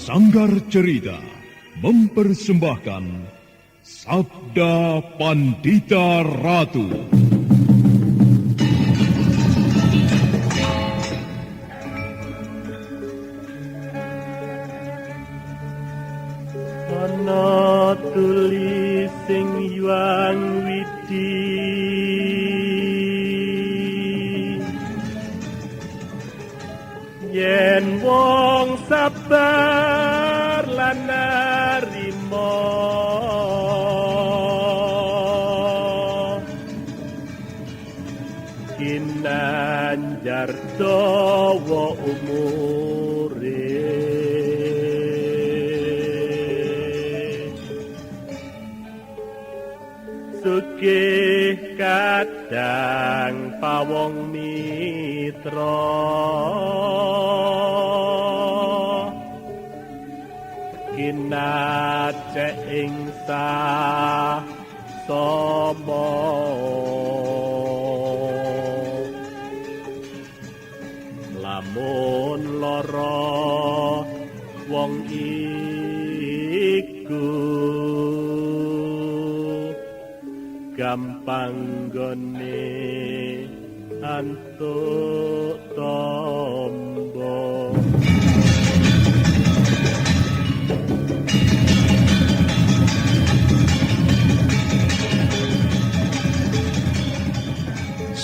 Sanggar Cerita mempersembahkan Sabda Pandita Ratu. Ana tulis sing yuang widi yen wong sabar lan narima kinanjar dawa umure sugih kadang pawong mitra kinacek ing sama lamun lara wong iku gampang gone antuk tombo.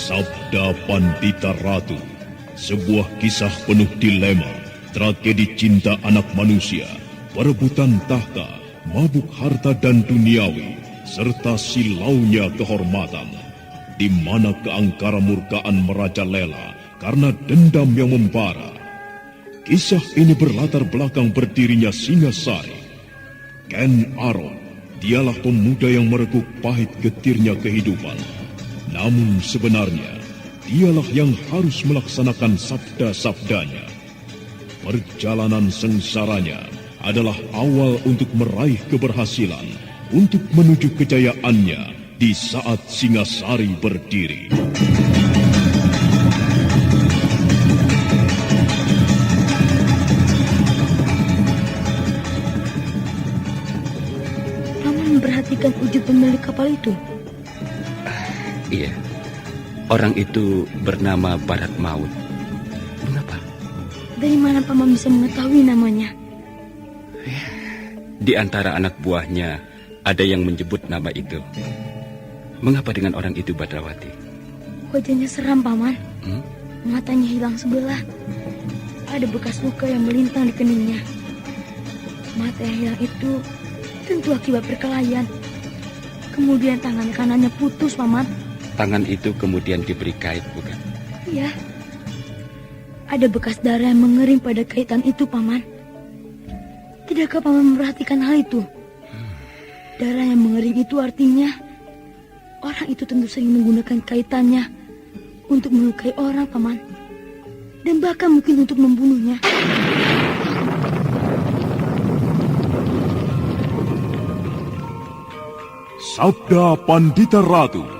Sabda Pandita Ratu, sebuah kisah penuh dilema, tragedi cinta anak manusia, perebutan tahta, mabuk harta dan duniawi, serta silaunya kehormatan, di mana keangkara murkaan merajalela karena dendam yang membara. Kisah ini berlatar belakang berdirinya Singasari. Ken Arok, dialah pemuda yang merekuk pahit getirnya kehidupan. Namun sebenarnya, dialah yang harus melaksanakan sabda-sabdanya. Perjalanan sengsaranya adalah awal untuk meraih keberhasilan, untuk menuju kejayaannya di saat Singasari berdiri. Paman memperhatikan wujud pemilik kapal itu? Iya, orang itu bernama Barat Maut. Mengapa? Dari mana Paman bisa mengetahui namanya? Di antara anak buahnya ada yang menyebut nama itu. Mengapa dengan orang itu, Badrawati? Wajahnya seram, Paman. Matanya hilang sebelah. Ada bekas luka yang melintang di keningnya. Mata yang hilang itu tentu akibat perkelahian. Kemudian tangan kanannya putus, Paman. Tangan itu kemudian diberi kait, bukan? Iya. Ada bekas darah yang mengering pada kaitan itu, Paman. Tidakkah Paman memperhatikan hal itu? Darah yang mengering itu artinya orang itu tentu sering menggunakan kaitannya untuk melukai orang, Paman. Dan bahkan mungkin untuk membunuhnya. Sabda Pandita Ratu.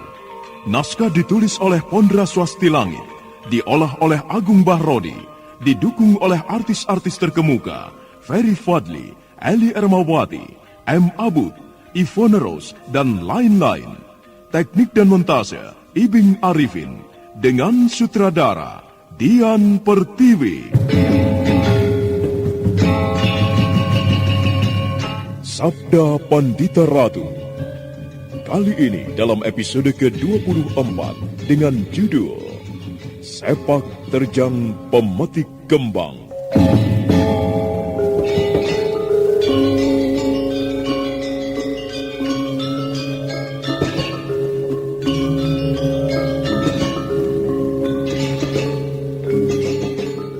Naskah ditulis oleh Pondra Swasti Langit, diolah oleh Agung Bahrodi, didukung oleh artis-artis terkemuka, Ferry Fadli, Eli Ermawati, M. Abud, Ivone Rose, dan lain-lain. Teknik dan montase, Ibing Arifin, dengan sutradara, Dian Pertiwi. Sabda Pandita Ratu. Kali ini dalam episode ke-24 dengan judul Sepak Terjang Pemetik Kembang.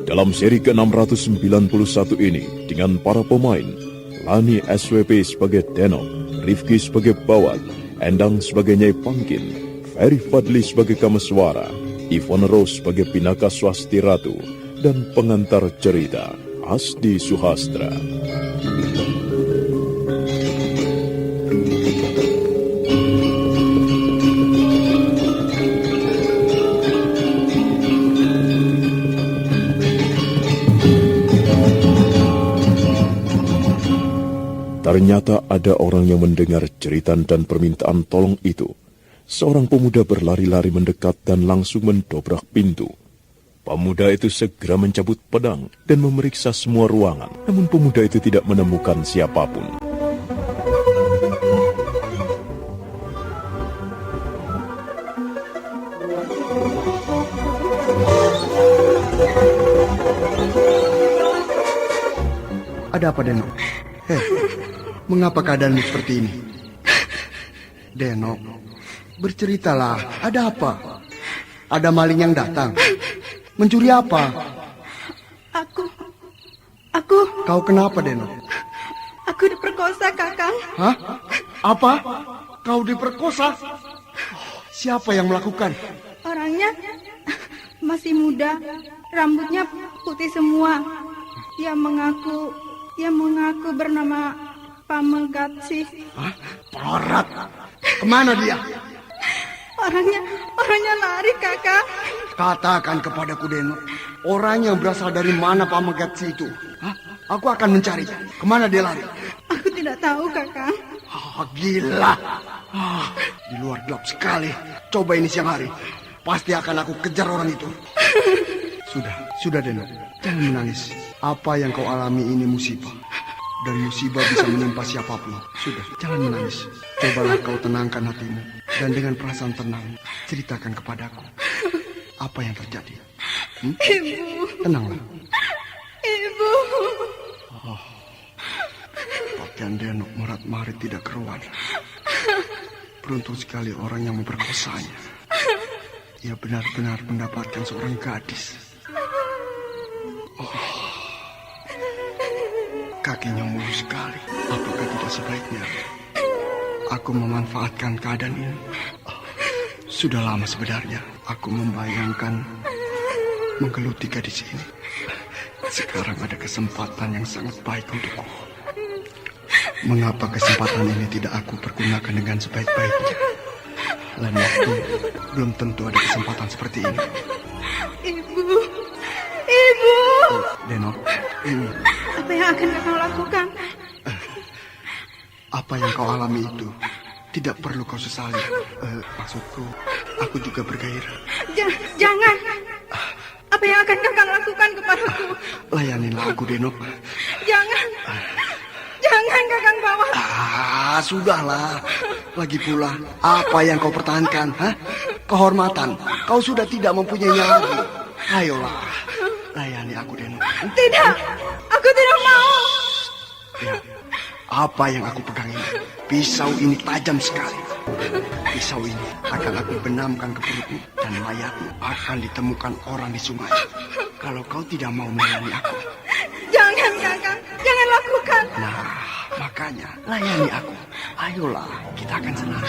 Dalam seri ke-691 ini dengan para pemain Lani SWP sebagai Tenok, Rifki sebagai Bawat, Endang sebagai Nyai Pangkin, Ferry Fadli sebagai Kameswara, Ivone Rose sebagai Pinaka Swasti Ratu, dan pengantar cerita Asdi Suhastra. Ternyata ada orang yang mendengar jeritan dan permintaan tolong itu. Seorang pemuda berlari-lari mendekat dan langsung mendobrak pintu. Pemuda itu segera mencabut pedang dan memeriksa semua ruangan. Namun pemuda itu tidak menemukan siapapun. Ada apa, Denok? Mengapa keadaanmu seperti ini? Denok, berceritalah, ada apa? Ada maling yang datang. Mencuri apa? Aku... Kau kenapa, Denok? Aku diperkosa, Kakang. Hah? Apa? Kau diperkosa? Siapa yang melakukan? Orangnya masih muda, rambutnya putih semua. Dia mengaku bernama Pamegatsi. Hah? Parat? Kemana dia? Orangnya lari, Kakak. Katakan kepadaku, Denok. Orang yang berasal dari mana Pamegatsi itu? Hah? Aku akan mencari. Kemana dia lari? Aku tidak tahu, Kakak. Gila. Di luar gelap sekali. Coba ini siang hari. Pasti akan aku kejar orang itu. Sudah Denok. Jangan menangis. Apa yang kau alami ini musibah. Dan musibah bisa menimpa siapapun. Sudah, jangan menangis. Cobalah kau tenangkan hatimu. Dan dengan perasaan tenang, ceritakan kepadaku. Apa yang terjadi? Ibu. Tenanglah. Ibu. Pakaian Denok merat-marit tidak keruan. Beruntung sekali orang yang memperkosanya. Ia benar-benar mendapatkan seorang gadis. Kakinya mulus sekali. Apakah tidak sebaiknya aku memanfaatkan keadaan ini? Sudah lama sebenarnya aku membayangkan menggeluti gadis ini. Sekarang ada kesempatan yang sangat baik untukku. Mengapa kesempatan ini tidak aku pergunakan dengan sebaik-baiknya? Lain waktu belum tentu ada kesempatan seperti ini. Ibu. Denok, ini Apa yang akan Kakang lakukan? apa yang kau alami itu tidak perlu kau sesali. Maksudku, aku juga bergairah. Jangan. Apa yang akan Kakang lakukan kepadaku? Layanilah aku, Denok. Jangan Kakang bawa. Sudahlah. Lagi pula, apa yang kau pertahankan? Kehormatan. Kau sudah tidak mempunyainya lagi. Ayolah, layani aku, Denok. Tidak, aku tidak mau. Ya, apa yang aku pegang ini? Pisau ini tajam sekali. Pisau ini akan aku benamkan ke perutmu dan mayatmu akan ditemukan orang di sungai. Kalau kau tidak mau melayani aku. Jangan, Kakang. Jangan lakukan. Nah, makanya layani aku. Ayolah, kita akan senang.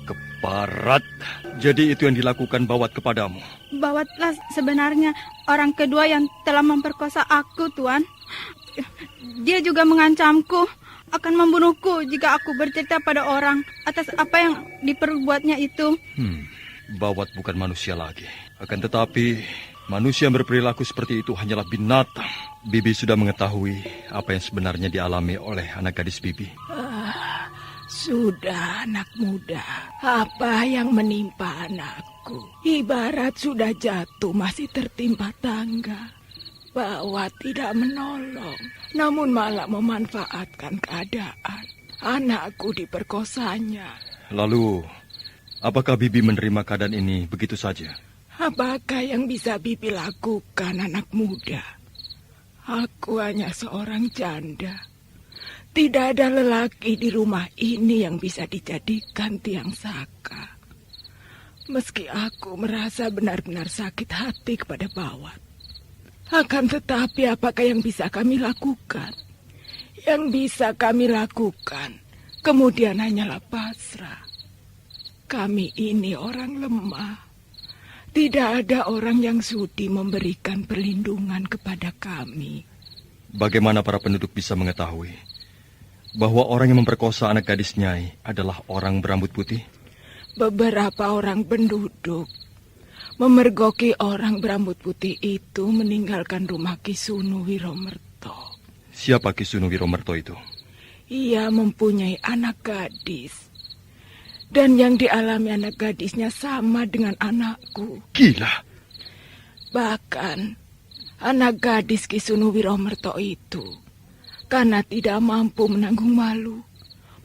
Keparat. Jadi itu yang dilakukan Bawat kepadamu. Bawatlah sebenarnya orang kedua yang telah memperkosa aku, Tuan. Dia juga mengancamku akan membunuhku jika aku bercerita pada orang atas apa yang diperbuatnya itu. Bawat bukan manusia lagi. Akan tetapi, manusia yang berperilaku seperti itu hanyalah binatang. Bibi sudah mengetahui apa yang sebenarnya dialami oleh anak gadis Bibi. Sudah, anak muda. Apa yang menimpa anakku? Ibarat sudah jatuh masih tertimpa tangga. Bawat tidak menolong, namun malah memanfaatkan keadaan. Anakku diperkosanya. Lalu, apakah Bibi menerima keadaan ini begitu saja? Apakah yang bisa Bibi lakukan, anak muda? Aku hanya seorang janda. Tidak ada lelaki di rumah ini yang bisa dijadikan tiang saka. Meski aku merasa benar-benar sakit hati kepada Bawat. Akan tetapi apakah yang bisa kami lakukan? Yang bisa kami lakukan kemudian hanyalah pasrah. Kami ini orang lemah. Tidak ada orang yang sudi memberikan perlindungan kepada kami. Bagaimana para penduduk bisa mengetahui bahwa orang yang memperkosa anak gadis Nyai adalah orang berambut putih? Beberapa orang penduduk memergoki orang berambut putih itu meninggalkan rumah Kisunu Wiromerto. Siapa Kisunu Wiromerto itu? Ia mempunyai anak gadis. Dan yang dialami anak gadisnya sama dengan anakku. Gila. Bahkan anak gadis Kisunu Wiromerto itu, karena tidak mampu menanggung malu,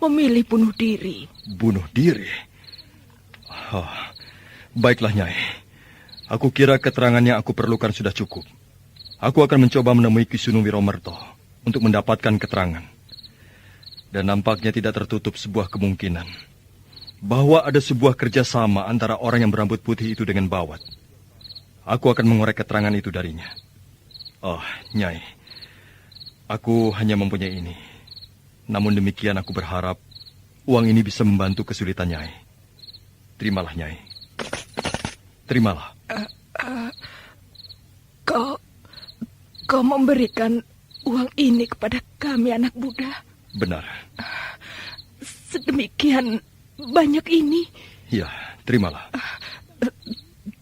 memilih bunuh diri. Bunuh diri? Oh, baiklah Nyai. Aku kira keterangan yang aku perlukan sudah cukup. Aku akan mencoba menemui Kisunu Wiromerto untuk mendapatkan keterangan. Dan nampaknya tidak tertutup sebuah kemungkinan bahwa ada sebuah kerjasama antara orang yang berambut putih itu dengan Bawat. Aku akan mengorek keterangan itu darinya. Oh, Nyai. Aku hanya mempunyai ini. Namun demikian aku berharap uang ini bisa membantu kesulitan Nyai. Terimalah, Nyai. Terimalah. Kau memberikan uang ini kepada kami anak muda? Benar. Sedemikian banyak ini? Ya, terimalah.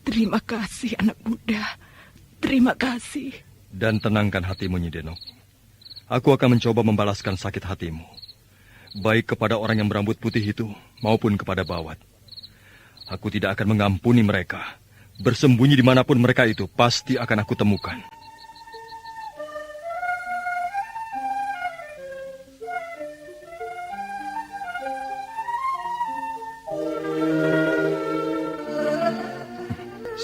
Terima kasih anak muda. Terima kasih. Dan tenangkan hatimu, Nyi Denok. Aku akan mencoba membalaskan sakit hatimu. Baik kepada orang yang berambut putih itu maupun kepada Bawat. Aku tidak akan mengampuni mereka. Bersembunyi dimanapun mereka itu, pasti akan aku temukan.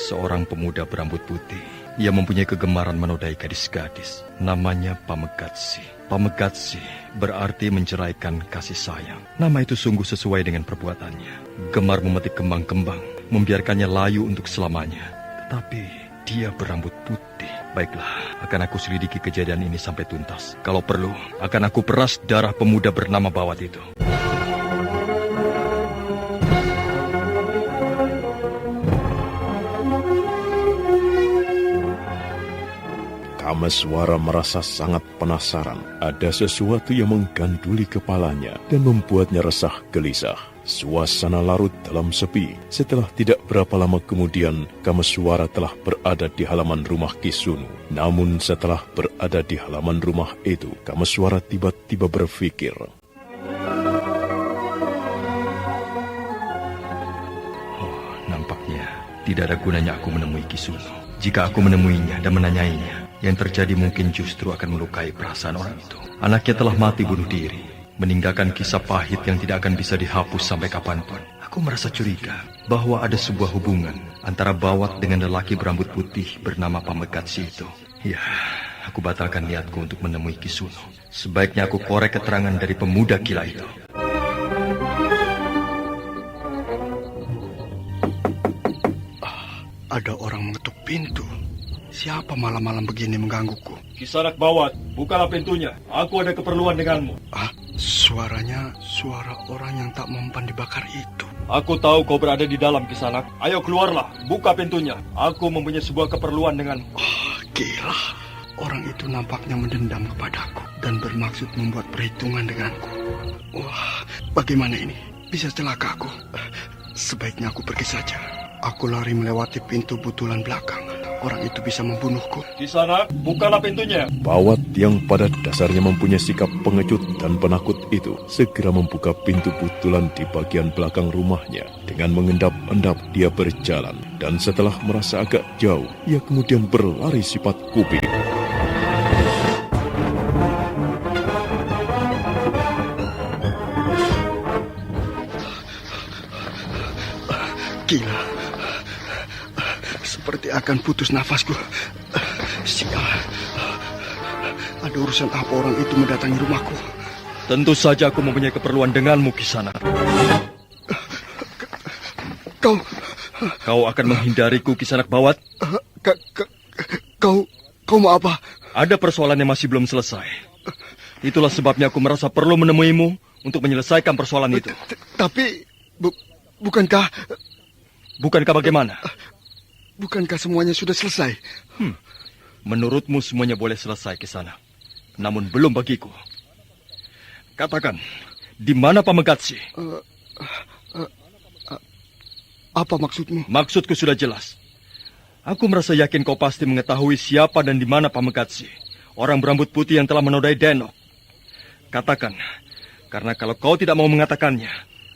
Seorang pemuda berambut putih. Ia mempunyai kegemaran menodai gadis-gadis. Namanya Pamegatsi. Pamegatsi berarti menceraikan kasih sayang. Nama itu sungguh sesuai dengan perbuatannya. Gemar memetik kembang-kembang, membiarkannya layu untuk selamanya. Tetapi dia berambut putih. Baiklah, akan aku selidiki kejadian ini sampai tuntas. Kalau perlu, akan aku peras darah pemuda bernama Bawat itu. Kameswara merasa sangat penasaran. Ada sesuatu yang mengganduli kepalanya dan membuatnya resah gelisah. Suasana larut dalam sepi. Setelah tidak berapa lama kemudian, Kameswara telah berada di halaman rumah Kisunu. Namun setelah berada di halaman rumah itu, Kameswara tiba-tiba berpikir. Oh, nampaknya tidak ada gunanya aku menemui Kisunu. Jika aku menemuinya dan menanyainya, yang terjadi mungkin justru akan melukai perasaan orang itu. Anaknya telah mati bunuh diri, meninggalkan kisah pahit yang tidak akan bisa dihapus sampai kapanpun. Aku merasa curiga bahwa ada sebuah hubungan antara Bawat dengan lelaki berambut putih bernama Pamegatsi itu. Ya, aku batalkan niatku untuk menemui Kisunu. Sebaiknya aku korek keterangan dari pemuda gila itu. Ada orang mengetuk pintu. Siapa malam-malam begini menggangguku? Kisanak Bawat, bukalah pintunya. Aku ada keperluan denganmu. Suaranya suara orang yang tak mempan dibakar itu. Aku tahu kau berada di dalam, Kisanak. Ayo keluarlah, buka pintunya. Aku mempunyai sebuah keperluan denganmu. Gila. Orang itu nampaknya mendendam kepadaku dan bermaksud membuat perhitungan denganku. Wah, bagaimana ini? Bisa celaka aku. Sebaiknya aku pergi saja. Aku lari melewati pintu butulan belakang. Orang itu bisa membunuhku. Kisanak, bukalah pintunya. Bawat yang pada dasarnya mempunyai sikap pengecut dan penakut itu segera membuka pintu butulan di bagian belakang rumahnya. Dengan mengendap-endap dia berjalan. Dan setelah merasa agak jauh, ia kemudian berlari sifat kuping. Gila. Seperti akan putus nafasku. Sial. Ada urusan apa orang itu mendatangi rumahku? Tentu saja aku mempunyai keperluan denganmu, Kisanak. Kau akan menghindariku, Kisanak Bawat? Kau mau apa? Ada persoalan yang masih belum selesai. Itulah sebabnya aku merasa perlu menemuimu untuk menyelesaikan persoalan itu. Tapi, bukankah... Bukankah bagaimana? Bukankah semuanya sudah selesai? Menurutmu semuanya boleh selesai, Kisanak. namun belum bagiku. Katakan, di mana Pamegatsi? Apa maksudmu? Maksudku sudah jelas. Aku merasa yakin kau pasti mengetahui siapa dan di mana Pamegatsi, orang berambut putih yang telah menodai Denok. Katakan, karena kalau kau tidak mau mengatakannya,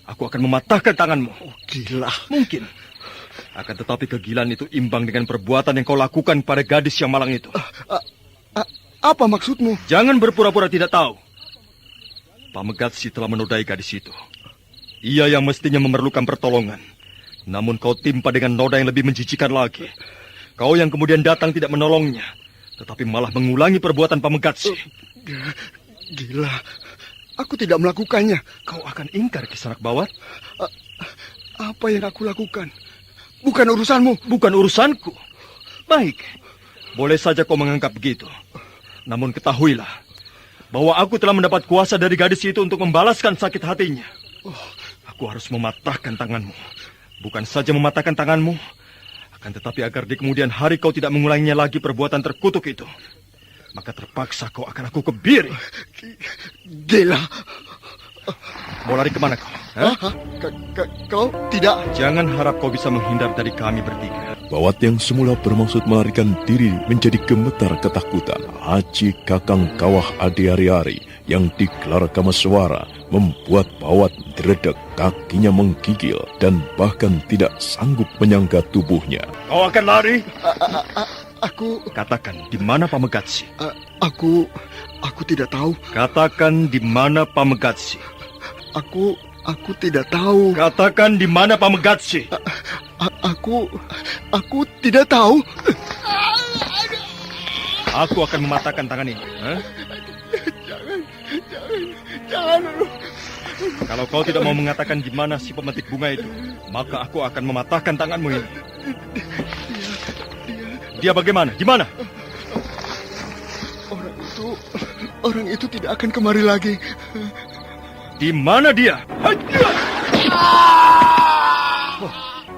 aku akan mematahkan tanganmu. Oh, gila. Mungkin. Akan tetapi kegilaan itu imbang dengan perbuatan yang kau lakukan pada gadis yang malang itu. Apa maksudmu? Jangan berpura-pura tidak tahu. Pamegatsi telah menodai gadis itu. Ia yang mestinya memerlukan pertolongan. Namun kau timpa dengan noda yang lebih menjijikan lagi. Kau yang kemudian datang tidak menolongnya, tetapi malah mengulangi perbuatan Pamegatsi. Gila. Aku tidak melakukannya. Kau akan ingkar, Kisanak Bawat? Apa yang aku lakukan? Bukan urusanmu. Bukan urusanku. Baik. Boleh saja kau menganggap begitu. Namun ketahuilah bahwa aku telah mendapat kuasa dari gadis itu untuk membalaskan sakit hatinya. Aku harus mematahkan tanganmu. Bukan saja mematahkan tanganmu, akan tetapi agar di kemudian hari kau tidak mengulanginya lagi perbuatan terkutuk itu. Maka terpaksa kau akan aku kebiri. Gila. Mau lari kemana kau? Kau tidak. Jangan harap kau bisa menghindar dari kami bertiga. Bawat yang semula bermaksud melarikan diri menjadi gemetar ketakutan. Haji Kakang Kawah Adiari-ari yang digelar Kameswara membuat Bawat dredeg, kakinya menggigil dan bahkan tidak sanggup menyangga tubuhnya. Kau akan lari? Aku Katakan, di mana Pamegatsi? Aku tidak tahu. Katakan, di mana Pamegatsi? Aku tidak tahu. Katakan, di mana Pamegatsi? Aku tidak tahu. Aku akan mematahkan tangan ini. Jangan. Kalau kau tidak mau mengatakan di mana si pemetik bunga itu, maka aku akan mematahkan tanganmu ini. Dia bagaimana? Di mana? Orang itu tidak akan kemari lagi. Di mana dia? Oh,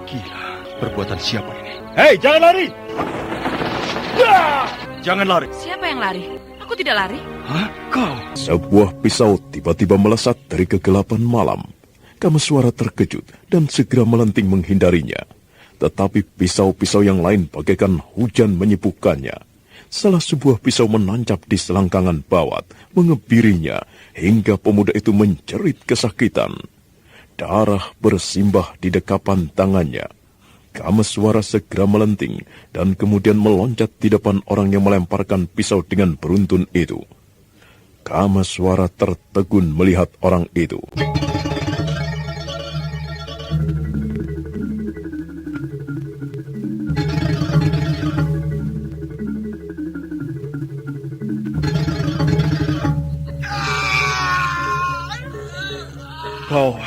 gila. Perbuatan siapa ini? Hei, jangan lari! Jangan lari. Siapa yang lari? Aku tidak lari. Hah? Kau? Sebuah pisau tiba-tiba melesat dari kegelapan malam. Kameswara terkejut dan segera melenting menghindarinya. Tetapi pisau-pisau yang lain bagaikan hujan menyibukkannya. Salah sebuah pisau menancap di selangkangan Bawat, mengebirinya hingga pemuda itu menjerit kesakitan. Darah bersimbah di dekapan tangannya. Kameswara segera melenting dan kemudian meloncat di depan orang yang melemparkan pisau dengan beruntun itu. Kameswara tertegun melihat orang itu. Kau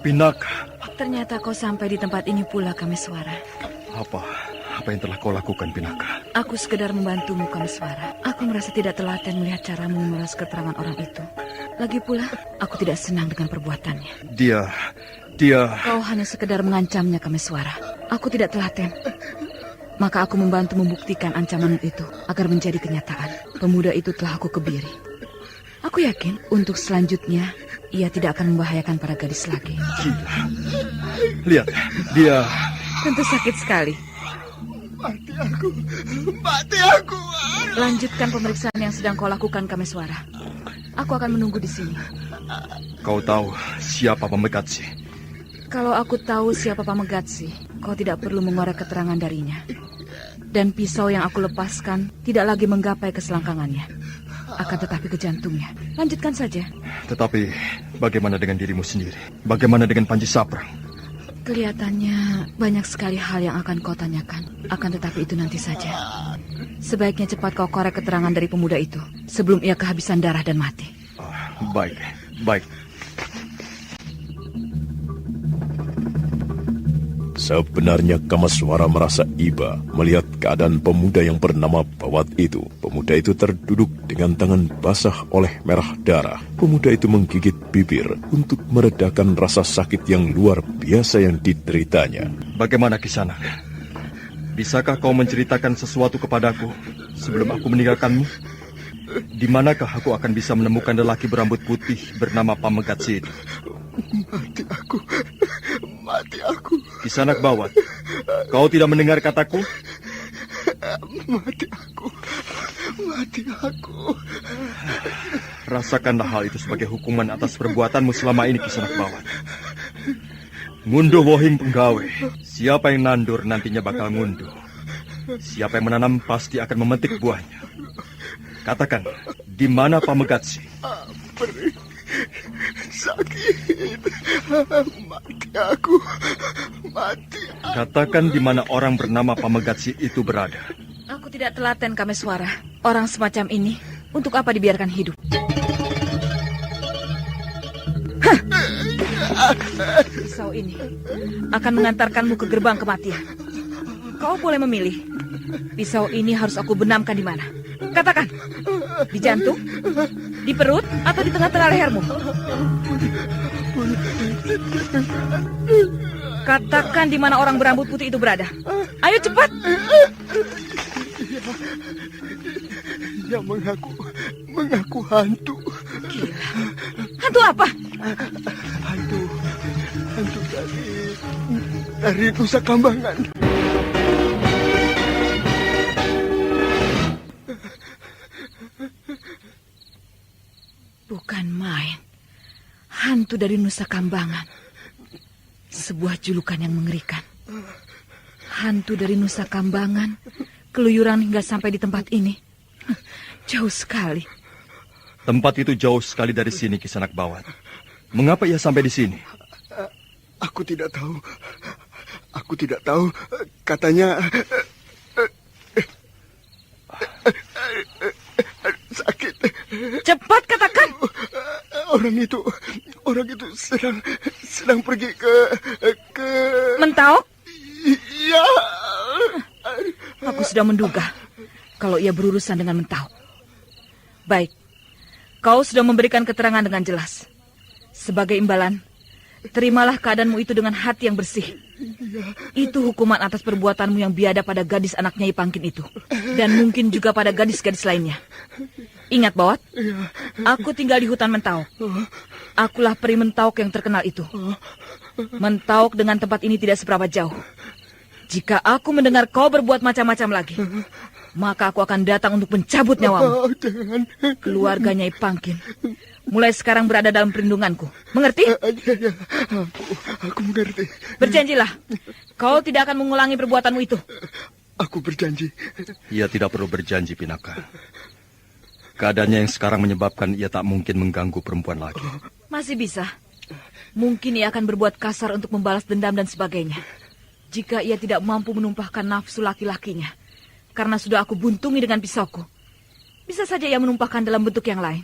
Pinaka. Ternyata kau sampai di tempat ini pula, Kameswara. Apa yang telah kau lakukan, Pinaka? Aku sekedar membantumu, Kameswara. Aku merasa tidak telaten melihat caramu memeras keterangan orang itu. Lagi pula, aku tidak senang dengan perbuatannya. Dia... Kau hanya sekedar mengancamnya, Kameswara. Aku tidak telaten. Maka aku membantu membuktikan ancamanmu itu agar menjadi kenyataan. Pemuda itu telah aku kebiri. Aku yakin untuk selanjutnya ia tidak akan membahayakan para gadis lagi. Gila. Lihat, dia... Tentu sakit sekali. Mati aku. Lanjutkan pemeriksaan yang sedang kau lakukan, Kameswara. Aku akan menunggu di sini. Kau tahu siapa Pamegatsi? Kalau aku tahu siapa Pamegatsi, kau tidak perlu mengorek keterangan darinya. Dan pisau yang aku lepaskan tidak lagi menggapai ke selangkangannya. Akan tetapi ke jantungnya. Lanjutkan saja. Tetapi bagaimana dengan dirimu sendiri? Bagaimana dengan Panji Saprang? Kelihatannya banyak sekali hal yang akan kau tanyakan. Akan tetapi itu nanti saja. Sebaiknya cepat kau korek keterangan dari pemuda itu sebelum ia kehabisan darah dan mati. Baik. Sebenarnya Kameswara merasa iba melihat keadaan pemuda yang bernama Bawat itu. Pemuda itu terduduk dengan tangan basah oleh merah darah. Pemuda itu menggigit bibir untuk meredakan rasa sakit yang luar biasa yang dideritanya. Bagaimana Kisanak? Bisakah kau menceritakan sesuatu kepadaku sebelum aku meninggalkanmu? Di manakah aku akan bisa menemukan lelaki berambut putih bernama Pamegatsi itu? Mati aku. Kisanak Bawat, kau tidak mendengar kataku? Mati aku. Rasakanlah hal itu sebagai hukuman atas perbuatanmu selama ini, Kisanak Bawat. Ngunduh wohing penggawe. Siapa yang nandur nantinya bakal ngunduh. Siapa yang menanam pasti akan memetik buahnya. Katakan, di mana Pamegatsi? Perih. Sakit. Mati aku. Katakan di mana orang bernama Pamegatsi itu berada. Aku tidak telaten, Kameswara. Orang semacam ini, untuk apa dibiarkan hidup? Pisau ini akan mengantarkanmu ke gerbang kematian. Kau boleh memilih. Pisau ini harus aku benamkan di mana? Katakan, di jantung, di perut, atau di tengah-tengah lehermu? Katakan di mana orang berambut putih itu berada. Ayo cepat. Dia mengaku hantu. Gila. Hantu apa? Hantu dari Nusa Kambangan. Bukan main. Hantu dari Nusa Kambangan. Sebuah julukan yang mengerikan. Hantu dari Nusa Kambangan keluyuran hingga sampai di tempat ini. Jauh sekali. Tempat itu jauh sekali dari sini, Kisanak Bawat. Mengapa ia sampai di sini? Aku tidak tahu. Katanya sakit. Cepat katakan. Orang itu sedang pergi ke Mentau? Iya. Aku sudah menduga kalau ia berurusan dengan Mentau. Baik, kau sudah memberikan keterangan dengan jelas. Sebagai imbalan, terimalah keadaanmu itu dengan hati yang bersih. Itu hukuman atas perbuatanmu yang biadab pada gadis anak Nyai Pangkin itu. Dan mungkin juga pada gadis-gadis lainnya. Ingat, Bawat, aku tinggal di hutan Mentauk. Akulah peri Mentauk yang terkenal itu. Mentauk dengan tempat ini tidak seberapa jauh. Jika aku mendengar kau berbuat macam-macam lagi, maka aku akan datang untuk mencabut nyawamu. Keluarga Nyai Pangkin mulai sekarang berada dalam perlindunganku. Mengerti? Aku mengerti. Berjanjilah, kau tidak akan mengulangi perbuatanmu itu. Aku berjanji. Ia tidak perlu berjanji, Pinaka. Keadaannya yang sekarang menyebabkan ia tak mungkin mengganggu perempuan lagi. Masih bisa. Mungkin ia akan berbuat kasar untuk membalas dendam dan sebagainya. Jika ia tidak mampu menumpahkan nafsu laki-lakinya. Karena sudah aku buntungi dengan pisauku. Bisa saja ia menumpahkan dalam bentuk yang lain.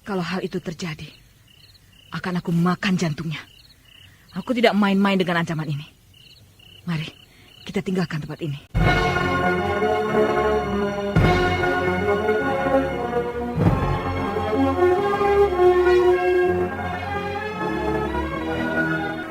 Kalau hal itu terjadi, akan aku makan jantungnya. Aku tidak main-main dengan ancaman ini. Mari, kita tinggalkan tempat ini.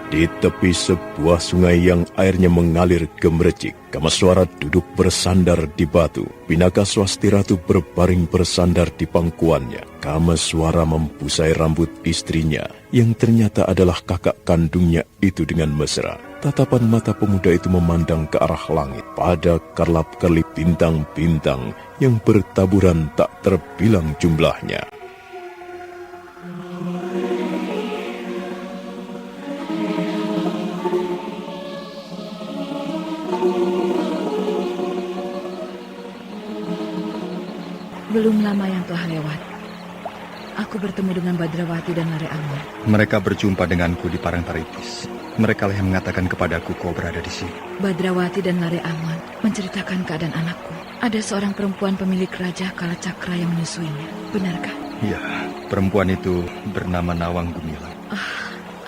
Di tepi sebuah sungai yang airnya mengalir gemericik, Kameswara duduk bersandar di batu. Pinaka Swasti Ratu berbaring bersandar di pangkuannya. Kameswara membusai rambut istrinya, yang ternyata adalah kakak kandungnya itu dengan mesra. Tatapan mata pemuda itu memandang ke arah langit, pada kerlap-kerlip bintang-bintang yang bertaburan tak terbilang jumlahnya. Belum lama yang telah lewat, aku bertemu dengan Badrawati dan Lare Amon. Mereka berjumpa denganku di Parangtritis. Mereka lah yang mengatakan kepadaku kau berada di sini. Badrawati dan Lare Amon menceritakan keadaan anakku. Ada seorang perempuan pemilik Raja Kalacakra yang menyusuinya. Benarkah? Iya, perempuan itu bernama Nawang Gumilang.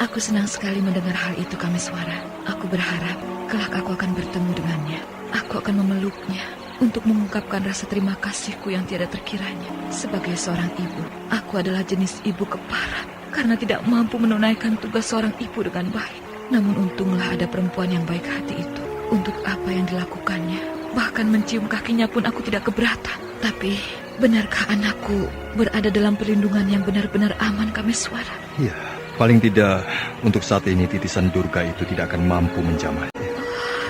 Aku senang sekali mendengar hal itu, Kameswara. Aku berharap kelak aku akan bertemu dengannya. Aku akan memeluknya untuk mengungkapkan rasa terima kasihku yang tiada terkiranya. Sebagai seorang ibu, aku adalah jenis ibu keparat karena tidak mampu menunaikan tugas seorang ibu dengan baik. Namun untunglah ada perempuan yang baik hati itu. Untuk apa yang dilakukannya, bahkan mencium kakinya pun aku tidak keberatan. Tapi Benarkah anakku berada dalam perlindungan yang benar-benar aman, Kameswara? Ya, paling tidak untuk saat ini titisan Durga itu tidak akan mampu menjamahnya.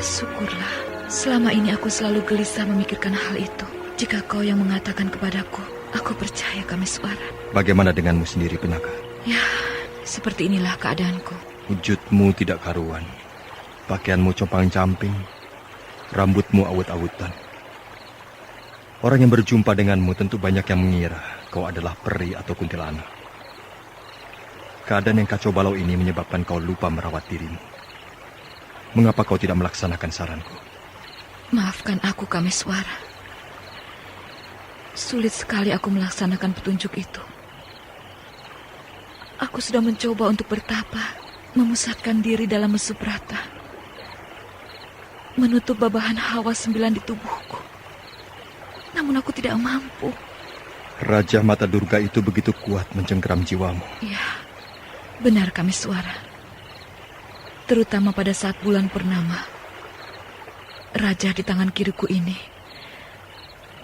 Syukurlah. Selama ini aku selalu gelisah memikirkan hal itu. Jika kau yang mengatakan kepadaku, aku percaya, Kameswara. Bagaimana denganmu sendiri, Pinaka? Ya, seperti inilah keadaanku. Wujudmu tidak karuan. Pakaianmu compang-camping. Rambutmu awut-awutan. Orang yang berjumpa denganmu tentu banyak yang mengira kau adalah peri atau kuntilanak. Keadaan yang kacau balau ini menyebabkan kau lupa merawat dirimu. Mengapa kau tidak melaksanakan saranku? Maafkan aku, Kameswara. Sulit sekali aku melaksanakan petunjuk itu. Aku sudah mencoba untuk bertapa, memusatkan diri dalam mesuprata, menutup babahan hawa 9 di tubuhku. Namun aku tidak mampu. Raja Mata Durga itu begitu kuat mencengkeram jiwamu. Ya, benar, Kameswara. Terutama pada saat bulan purnama. Raja di tangan kiriku ini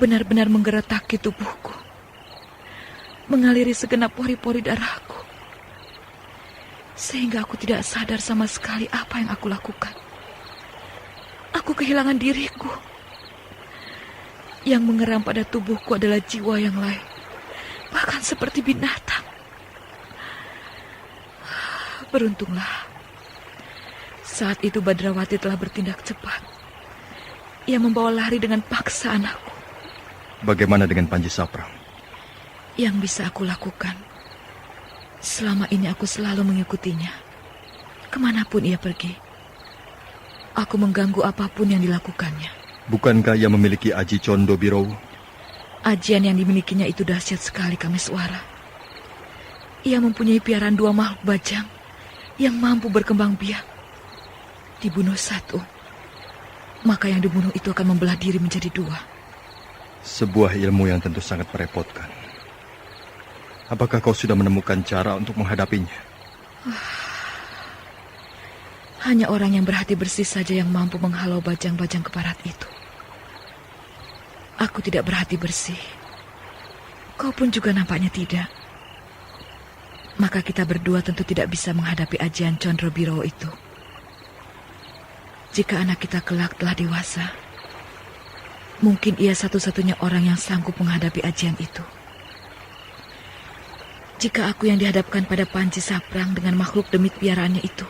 benar-benar menggeretaki tubuhku, mengaliri segenap pori-pori darahku, sehingga aku tidak sadar sama sekali apa yang aku lakukan. Aku kehilangan diriku. Yang mengeram pada tubuhku adalah jiwa yang lain, bahkan seperti binatang. Beruntunglah, saat itu Badrawati telah bertindak cepat. Ia membawa lari dengan paksa anakku. Bagaimana dengan Panji Saprang? Yang bisa aku lakukan, selama ini aku selalu mengikutinya. Kemanapun ia pergi, aku mengganggu apapun yang dilakukannya. Bukankah ia memiliki aji Condo Birowo? Ajian yang dimilikinya itu dahsyat sekali, Kameswara. Ia mempunyai piaraan 2 makhluk bajang yang mampu berkembang biak. Dibunuh satu, maka yang dibunuh itu akan membelah diri menjadi 2. Sebuah ilmu yang tentu sangat merepotkan. Apakah kau sudah menemukan cara untuk menghadapinya? Hanya orang yang berhati bersih saja yang mampu menghalau bajang-bajang keparat itu. Aku tidak berhati bersih. Kau pun juga nampaknya tidak. Maka kita berdua tentu tidak bisa menghadapi ajian Condro Birowo itu. Jika anak kita kelak telah dewasa, mungkin ia satu-satunya orang yang sanggup menghadapi ajian itu. Jika aku yang dihadapkan pada Panji Saprang dengan makhluk demit piaraannya itu,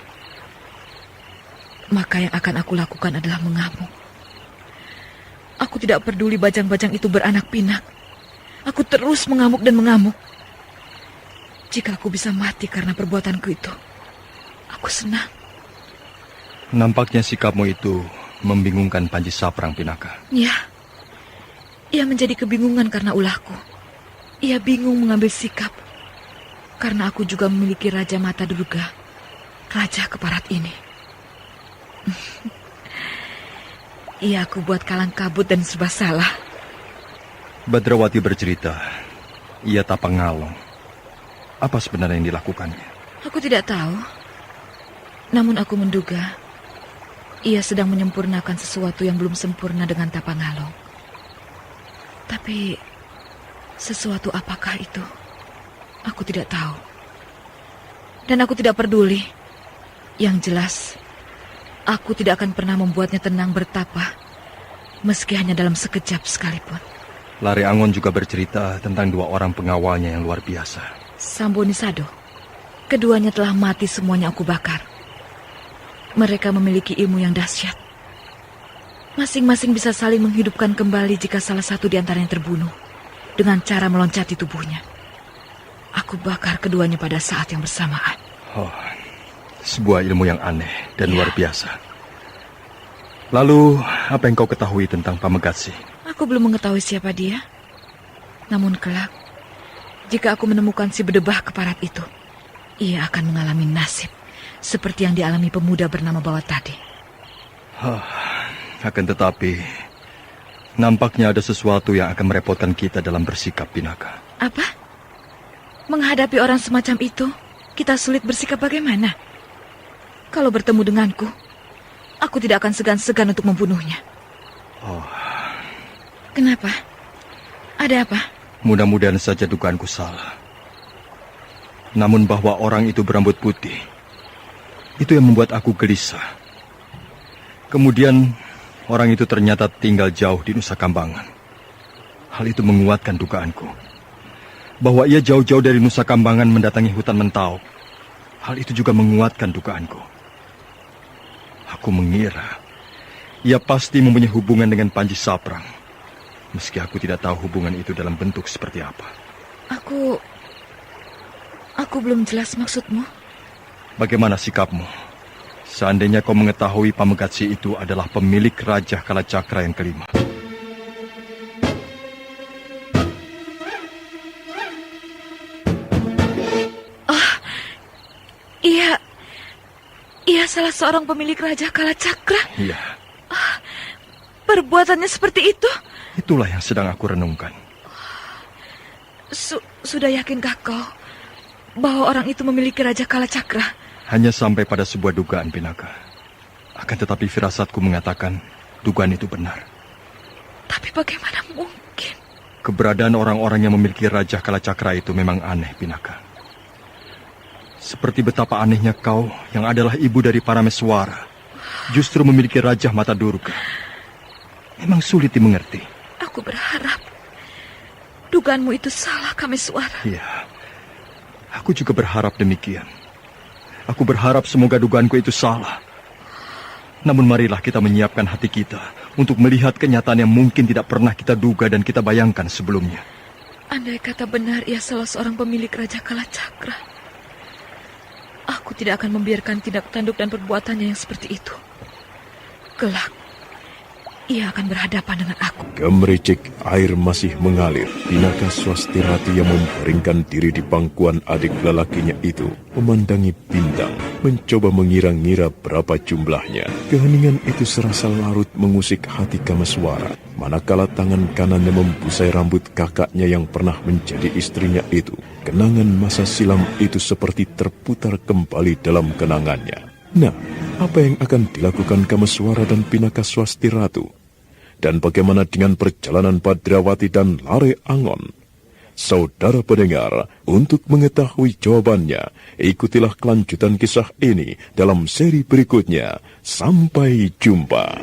maka yang akan aku lakukan adalah mengamuk. Aku tidak peduli bajang-bajang itu beranak pinak. Aku terus mengamuk dan mengamuk. Jika aku bisa mati karena perbuatanku itu, aku senang. Nampaknya sikapmu itu membingungkan Panji Saprang, Pinaka. Ya, ia menjadi kebingungan karena ulahku. Ia bingung mengambil sikap, karena aku juga memiliki Raja Mata Durga, Raja Keparat ini. Ia aku buat kalang kabut dan serba salah. Badrawati bercerita, ia tapang ngalong. Apa sebenarnya yang dilakukannya? Aku tidak tahu. Namun aku menduga ia sedang menyempurnakan sesuatu yang belum sempurna dengan tapang ngalong. Tapi sesuatu apakah itu? Aku tidak tahu. Dan aku tidak peduli. Yang jelas, aku tidak akan pernah membuatnya tenang bertapa, meski hanya dalam sekejap sekalipun. Lare Angon juga bercerita tentang 2 orang pengawalnya yang luar biasa. Samboni Sado. Keduanya telah mati, semuanya aku bakar. Mereka memiliki ilmu yang dahsyat. Masing-masing bisa saling menghidupkan kembali jika salah satu di antaranya terbunuh dengan cara meloncati tubuhnya. Aku bakar keduanya pada saat yang bersamaan. Oh, sebuah ilmu yang aneh dan luar biasa. Lalu, apa yang kau ketahui tentang Pamegatsi? Aku belum mengetahui siapa dia. Namun kelak, jika aku menemukan si berdebah keparat itu, ia akan mengalami nasib seperti yang dialami pemuda bernama Bawa tadi. Akan tetapi, nampaknya ada sesuatu yang akan merepotkan kita dalam bersikap, Pinaka. Apa? Menghadapi orang semacam itu, kita sulit bersikap bagaimana? Kalau bertemu denganku, aku tidak akan segan-segan untuk membunuhnya. Oh. Kenapa? Ada apa? Mudah-mudahan saja dugaanku salah. Namun bahwa orang itu berambut putih, itu yang membuat aku gelisah. Kemudian orang itu ternyata tinggal jauh di Nusa Kambangan. Hal itu menguatkan dugaanku. Bahwa ia jauh-jauh dari Nusa Kambangan mendatangi hutan Mentau. Hal itu juga menguatkan dugaanku. Aku mengira ia pasti mempunyai hubungan dengan Panji Saprang. Meski aku tidak tahu hubungan itu dalam bentuk seperti apa. Aku belum jelas maksudmu. Bagaimana sikapmu? Seandainya kau mengetahui Pamegatsi itu adalah pemilik Raja Kalacakra yang kelima. Ia salah seorang pemilik Raja Kalacakra. Iya. Perbuatannya seperti itu. Itulah yang sedang aku renungkan. Sudah yakinkah kau bahwa orang itu memiliki Raja Kalacakra? Hanya sampai pada sebuah dugaan, Pinaka. Akan tetapi firasatku mengatakan dugaan itu benar. Tapi bagaimana mungkin? Keberadaan orang-orang yang memiliki Raja Kalacakra itu memang aneh, Pinaka. Seperti betapa anehnya kau yang adalah ibu dari Parameswara justru memiliki Raja Mata Durga. Memang sulit dimengerti. Aku berharap dugaanmu itu salah, Kameswara. Iya, aku juga berharap demikian. Aku berharap semoga dugaanku itu salah. Namun marilah kita menyiapkan hati kita untuk melihat kenyataan yang mungkin tidak pernah kita duga dan kita bayangkan sebelumnya. Andai kata benar ia salah seorang pemilik Raja Kalacakra, aku tidak akan membiarkan tindak tanduk dan perbuatannya yang seperti itu. Kelak, ia akan berhadapan dengan aku. Gemericik air masih mengalir. Pinaka Swastirati yang membaringkan diri di pangkuan adik lelakinya itu memandangi bintang, mencoba mengira-ngira berapa jumlahnya. Keheningan itu serasa larut mengusik hati Kameswara, manakala tangan kanannya membusai rambut kakaknya yang pernah menjadi istrinya itu. Kenangan masa silam itu seperti terputar kembali dalam kenangannya. Nah, apa yang akan dilakukan Kameswara dan Pinaka Swastiratu? Dan bagaimana dengan perjalanan Badrawati dan Lare Angon? Saudara pendengar, untuk mengetahui jawabannya, ikutilah kelanjutan kisah ini dalam seri berikutnya. Sampai jumpa.